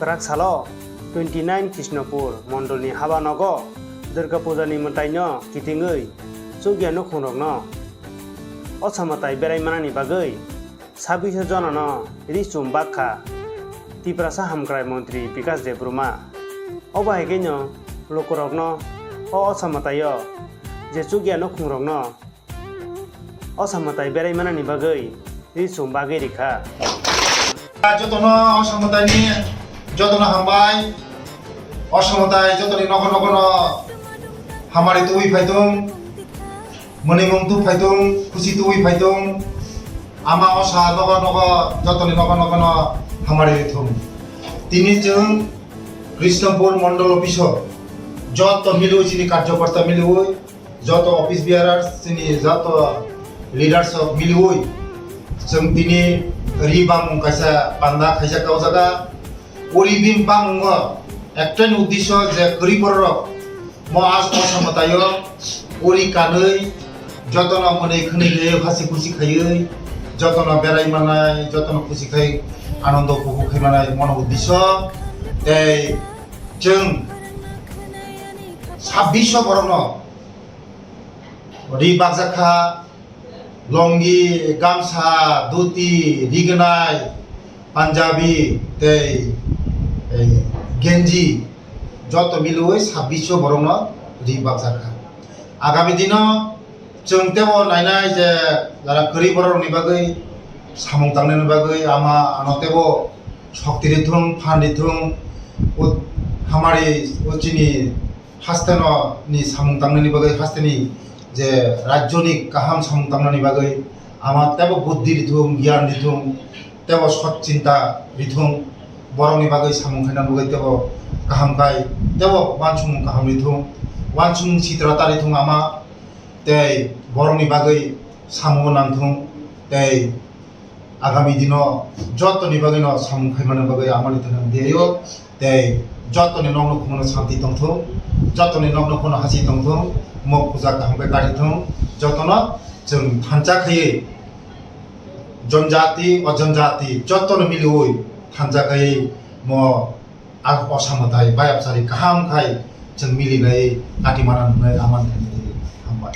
Kerak Salo 29 Krishnapur Mondolni Habanogo Durga Pujani Montaino Kitingui Sugiano Khunrokno O Samatai Beraimanani Bagai Sabisa Jonano Risum Bakha Tiprasa Hamkrai Montri Pikas de Bruma O Bahegenyo Lokorokno O Samatayo Je Sugiano Khunrokno O Samatai Beraimanani Bagai Risum Bagai Rikha Jotono Osamotani Jotono Hambai Osamotai Jotoni Nokono Hamari Tui Paitung Monimum Tu Paitung Kusi Tui Paitung Ama Osa Nokono Jotoni Nokono Hamari Tum Tini Jung Krishnapur Mondol Office Joto Milu Sini Karjokarta Milu Joto Office Bearers Sini Joto Leaders of Milu Jung Tini Ribang kaisa panda kaisa kau jaga Uribim bang ngo Ekten udisho je geriborok Mo as osamatayo Uri kanei Jotona monei khenei le hasi kusi khayei Jotona berai manai Jotona kusi khai Anondo kuku khai manai mono udisho Tei Jeng Sabisho borokno Ribak jakha Longi, Gamsa, Duti, Riganai, Punjabi, Tei, Genji, Joto Milui, Sabisho Borona, Ribak Jakha. Agami dino, Jung Tebo Nainai, Lara Kuri Boroni Bagai, Samung Tangnen Bagai, Ama Anotebo, Shokiritung, Panditung, Hamari, Uchini, Hastano, Ni Samung Tangnen Bagai, Hastani. যে রাজ্যনিক কাহাম সমতাংনানি বাগৈ আমার তেব বুদ্ধি রিথুম জ্ঞান রিথুম তেব সৎ চিন্তা রিথুম বরংনি বাগৈ সামুং খাইনা বাগৈ তেব কাহাম গাই তেব ওয়ানসুং কাহাম রিথুম ওয়ানসুং চিত্রতা রিথুম আমা তেই বরংনি বাগৈ সামুং নাংথুম তেই আগামী দিন যতনি বাগৈ ন সামুং খাইমানো বাগৈ আমানি থানাম দেयो তেই যতনি নগ্ন কোনো শান্তি তংথুম যতনি নগ্ন কোনো হাসি তংথুম Mo puja kahangkai karitung jotono jeng thancha khayei jonjati ojonjati jotono milioi thancha khayei mo osamatai bayapsari kaham khai jeng milinai katimanan aman thani hambai